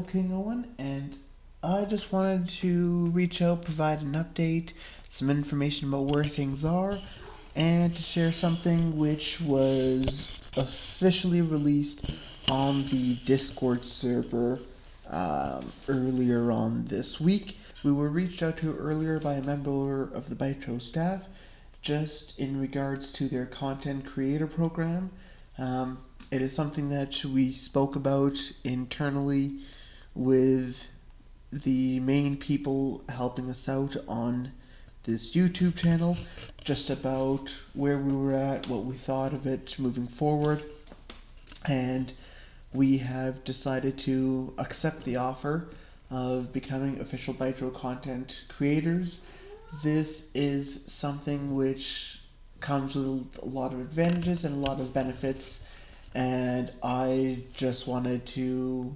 Little King Owen, and I just wanted to reach out, provide an update, some information about where things are, and to share something which was officially released on the Discord server earlier on this week. We were reached out to earlier by a member of the Bytro staff just in regards to their content creator program. It is something that we spoke about internally with the main people helping us out on this YouTube channel, just about where we were at, what we thought of it moving forward, and we have decided to accept the offer of becoming official Bytro content creators. This is something which comes with a lot of advantages and a lot of benefits, and I just wanted to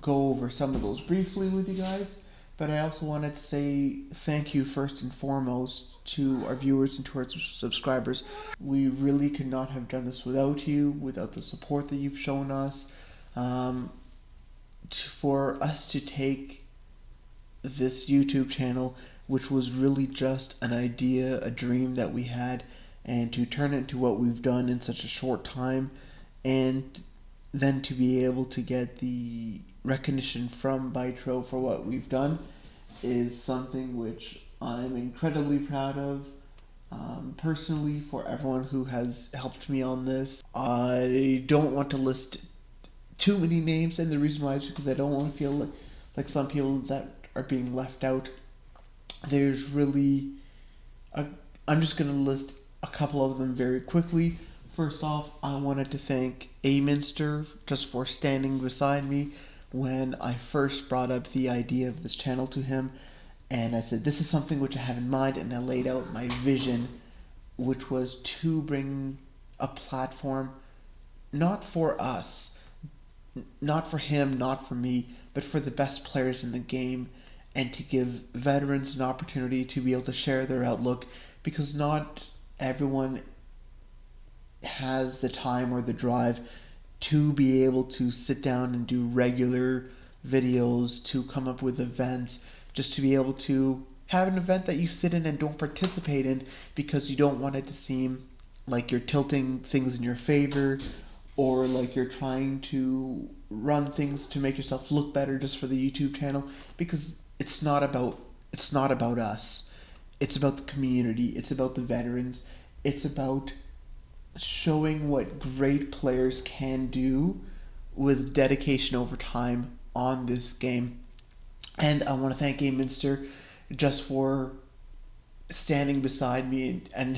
go over some of those briefly with you guys, but I also wanted to say thank you first and foremost to our viewers and to our subscribers. We really could not have done this without you, without the support that you've shown us. For us to take this YouTube channel, which was really just an idea, a dream that we had, and to turn it into what we've done in such a short time, and then to be able to get the recognition from Bytro for what we've done, is something which I'm incredibly proud of. Personally, for everyone who has helped me on this, I don't want to list too many names, and the reason why is because I don't want to feel like some people that are being left out. There's really I'm just going to list a couple of them very quickly. First off, I wanted to thank Minster just for standing beside me when I first brought up the idea of this channel to him, and I said this is something which I have in mind, and I laid out my vision, which was to bring a platform not for us, not for him, not for me, but for the best players in the game, and to give veterans an opportunity to be able to share their outlook, because not everyone has the time or the drive to be able to sit down and do regular videos, to come up with events, just to be able to have an event that you sit in and don't participate in because you don't want it to seem like you're tilting things in your favor, or like you're trying to run things to make yourself look better just for the YouTube channel, because it's not about us. It's about the community. It's about the veterans. It's about showing what great players can do with dedication over time on this game. And I want to thank Minster just for standing beside me and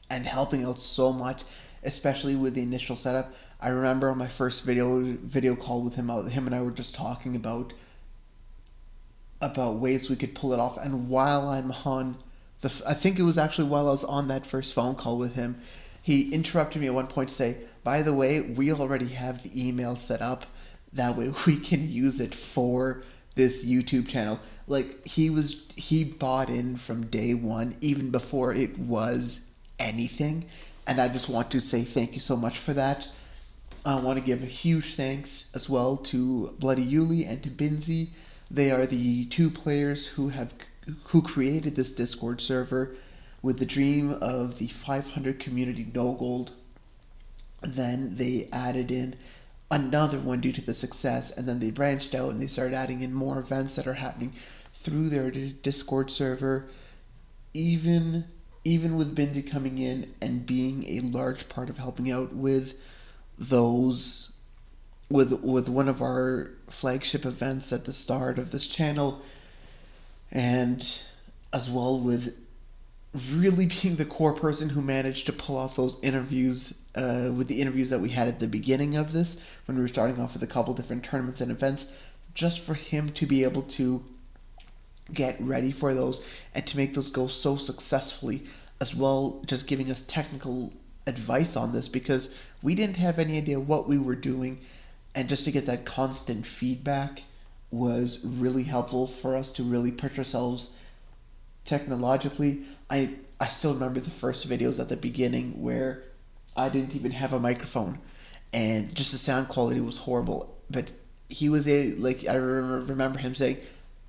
helping out so much, especially with the initial setup. I remember on my first video call with him and I were just talking about ways we could pull it off. And while I'm on I think it was actually while I was on that first phone call with him, he interrupted me at one point to say, by the way, we already have the email set up. That way we can use it for this YouTube channel. Like, he bought in from day one, even before it was anything. And I just want to say thank you so much for that. I want to give a huge thanks as well to Bloody Yuli and to Binzi. They are the two players who created this Discord server with the dream of the 500 community no gold. Then they added in another one due to the success, and then they branched out and they started adding in more events that are happening through their Discord server. Even with Binzi coming in and being a large part of helping out with those, with one of our flagship events at the start of this channel, and as well with really being the core person who managed to pull off those interviews, with the interviews that we had at the beginning of this, when we were starting off with a couple different tournaments and events, just for him to be able to get ready for those and to make those go so successfully, as well just giving us technical advice on this, because we didn't have any idea what we were doing, and just to get that constant feedback was really helpful for us to really push ourselves technologically. I still remember the first videos at the beginning where I didn't even have a microphone and just the sound quality was horrible, but he was I remember him saying,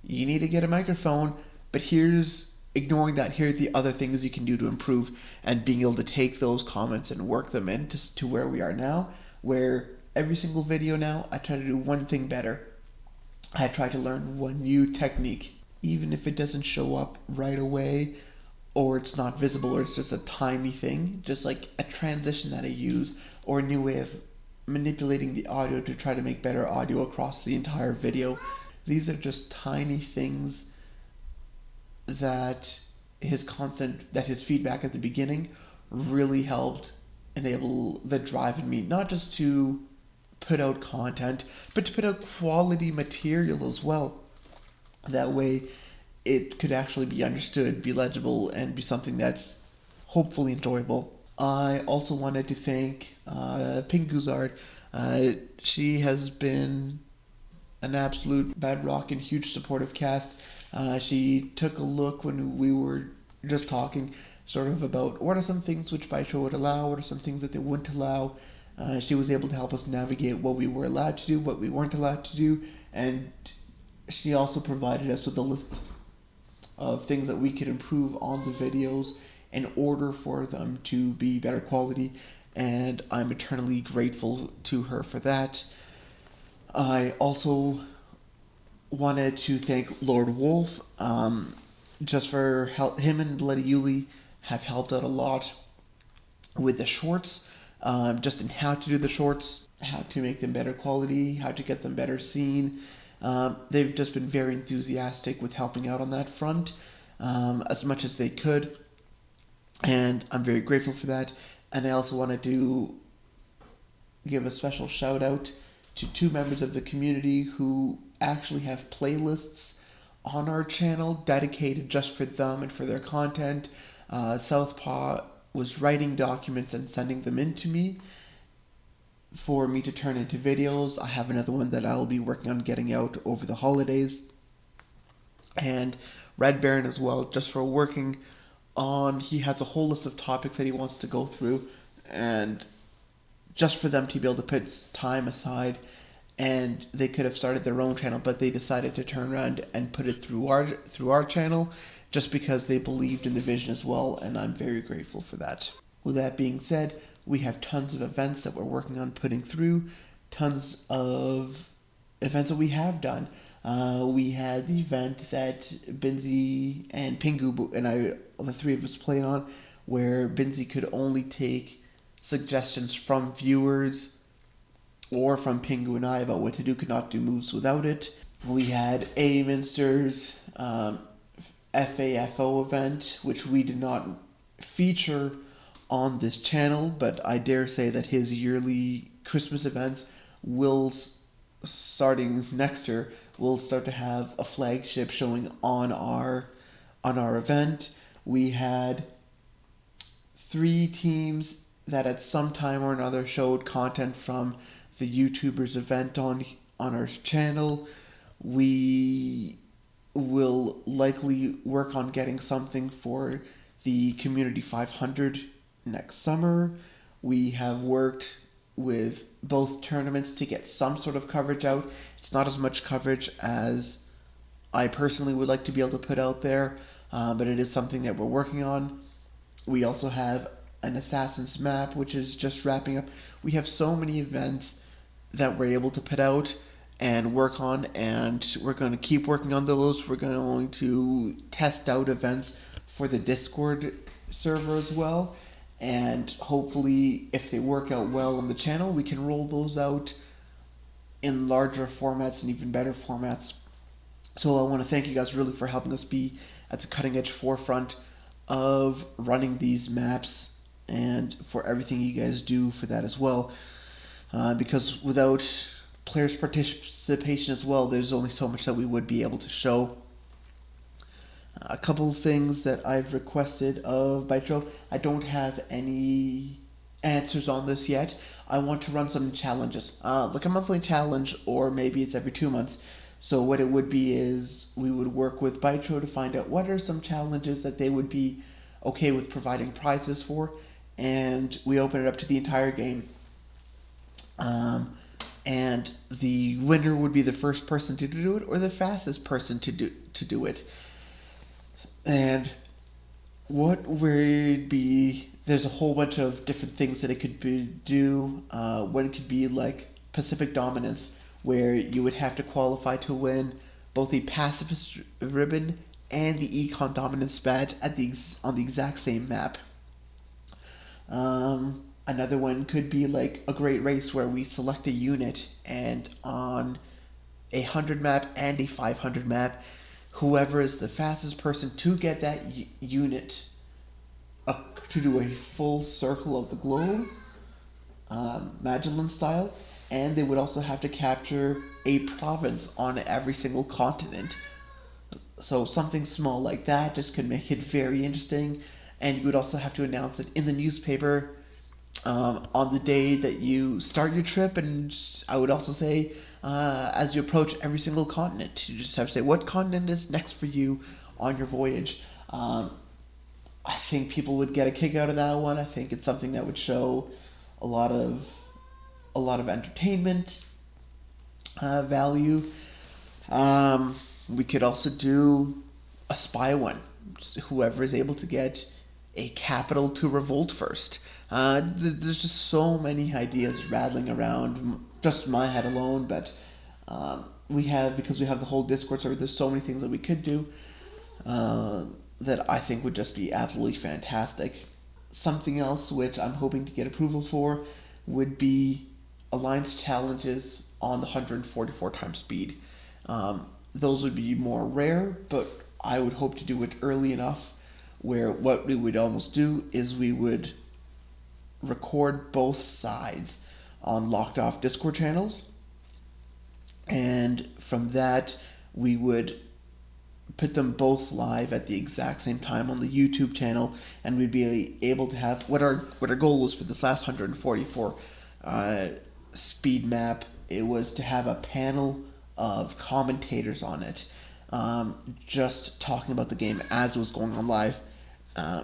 you need to get a microphone, but ignoring that, here are the other things you can do to improve, and being able to take those comments and work them into to where we are now, where every single video now I try to do one thing better. I try to learn one new technique, even if it doesn't show up right away, or it's not visible, or it's just a tiny thing, just like a transition that I use, or a new way of manipulating the audio to try to make better audio across the entire video. These are just tiny things that his feedback at the beginning really helped enable the drive in me, not just to put out content, but to put out quality material as well. That way it could actually be understood, be legible, and be something that's hopefully enjoyable. I also wanted to thank Pink Guzard. She has been an absolute bedrock and huge supportive cast. She took a look when we were just talking sort of about what are some things which Bytro would allow, what are some things that they wouldn't allow. She was able to help us navigate what we were allowed to do, what we weren't allowed to do, and she also provided us with a list of things that we could improve on the videos in order for them to be better quality, and I'm eternally grateful to her for that. I also wanted to thank Lord Wolf, just for help. Him and Bloody Yuli have helped out a lot with the shorts, just in how to do the shorts, how to make them better quality, how to get them better seen. They've just been very enthusiastic with helping out on that front, as much as they could, and I'm very grateful for that. And I also wanted to give a special shout out to two members of the community who actually have playlists on our channel dedicated just for them and for their content. Southpaw was writing documents and sending them in to me for me to turn into videos. I have another one that I'll be working on getting out over the holidays. And Red Baron as well, just for working on, he has a whole list of topics that he wants to go through, and just for them to be able to put time aside, and they could have started their own channel, but they decided to turn around and put it through our channel, just because they believed in the vision as well, and I'm very grateful for that. With that being said, we have tons of events that we're working on putting through, tons of events that we have done. We had the event that Binzi and Pingu and I, the three of us, played on, where Binzi could only take suggestions from viewers or from Pingu and I about what to do, could not do moves without it. We had A Minster's FAFO event, which we did not feature on this channel, but I dare say that his yearly Christmas events will, starting next year, will start to have a flagship showing on our event. We had 3 teams that at some time or another showed content from the YouTubers event on our channel. We will likely work on getting something for the Community 500 next summer. We have worked with both tournaments to get some sort of coverage out. It's not as much coverage as I personally would like to be able to put out there, but it is something that we're working on. We also have an Assassin's map, which is just wrapping up. We have so many events that we're able to put out and work on, and we're going to keep working on those. We're going to test out events for the Discord server as well, and hopefully if they work out well on the channel, we can roll those out in larger formats and even better formats. So I want to thank you guys really for helping us be at the cutting edge forefront of running these maps, and for everything you guys do for that as well, because without players' participation as well, there's only so much that we would be able to show. A couple of things that I've requested of Bytro. I don't have any answers on this yet. I want to run some challenges, like a monthly challenge, or maybe it's every 2 months. So what it would be is we would work with Bytro to find out what are some challenges that they would be okay with providing prizes for, and we open it up to the entire game. and the winner would be the first person to do it or the fastest person to do it. And what would be, there's a whole bunch of different things that it could do. One could be like Pacific Dominance, where you would have to qualify to win both the Pacifist Ribbon and the Econ Dominance badge on the exact same map. Another one could be like a Great Race, where we select a unit, and on a 100 map and a 500 map, whoever is the fastest person to get that unit to do a full circle of the globe, Magellan style, and they would also have to capture a province on every single continent. So something small like that just could make it very interesting, and you would also have to announce it in the newspaper on the day that you start your trip. And I would also say, as you approach every single continent, you just have to say what continent is next for you on your voyage. I think people would get a kick out of that one. I think it's something that would show a lot of entertainment value. We could also do a spy one. Whoever is able to get a capital to revolt first. There's just so many ideas rattling around, just my head alone, but because we have the whole Discord server, there's so many things that we could do that I think would just be absolutely fantastic. Something else which I'm hoping to get approval for would be alliance challenges on the 144 times speed. Those would be more rare, but I would hope to do it early enough where what we would almost do is we would record both sides on locked off Discord channels, and from that we would put them both live at the exact same time on the YouTube channel, and we'd be able to have what our goal was for this last 144 speed map. It was to have a panel of commentators on it, just talking about the game as it was going on live,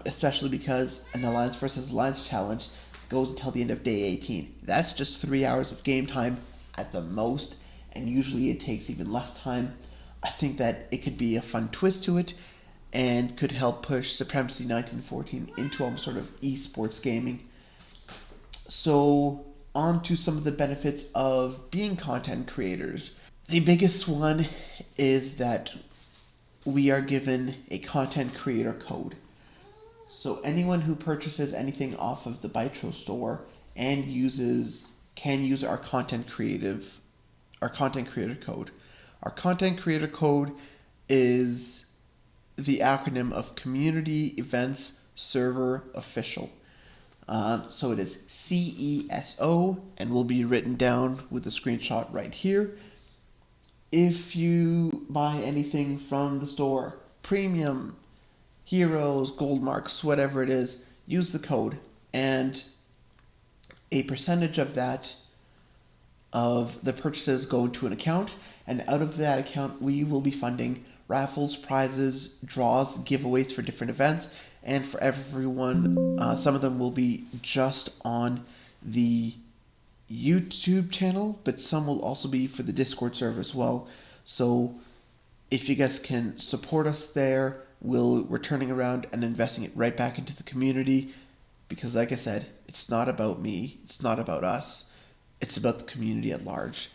especially because an Alliance versus Alliance challenge goes until the end of day 18. That's just 3 hours of game time at the most, and usually it takes even less time. I think that it could be a fun twist to it, and could help push Supremacy 1914 into almost sort of esports gaming. So, on to some of the benefits of being content creators. The biggest one is that we are given a content creator code. So anyone who purchases anything off of the Bytro store and can use our content creator code. Our content creator code is the acronym of Community Events Server Official. So it is CESO, and will be written down with a screenshot right here. If you buy anything from the store, premium, heroes, gold marks, whatever it is, use the code, and a percentage of the purchases go into an account, and out of that account we will be funding raffles, prizes, draws, giveaways for different events, and for everyone, some of them will be just on the YouTube channel, but some will also be for the Discord server as well. So if you guys can support us there, we're turning around and investing it right back into the community, because like I said, it's not about me, it's not about us, it's about the community at large.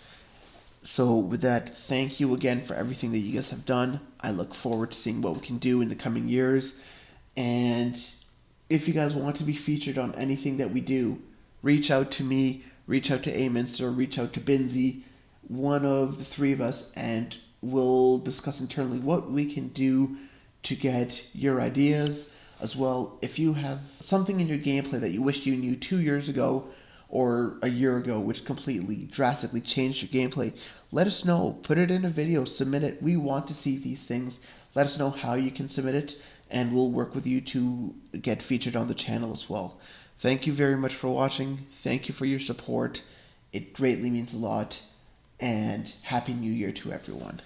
So with that, thank you again for everything that you guys have done. I look forward to seeing what we can do in the coming years, and if you guys want to be featured on anything that we do, reach out to me, reach out to Aminster, reach out to Binzi, one of the three of us, and we'll discuss internally what we can do to get your ideas as well. If you have something in your gameplay that you wish you knew 2 years ago or a year ago, which completely drastically changed your gameplay, let us know. Put it in a video, submit it. We want to see these things. Let us know how you can submit it, and we'll work with you to get featured on the channel as well. Thank you very much for watching. Thank you for your support. It greatly means a lot. And Happy New Year to everyone.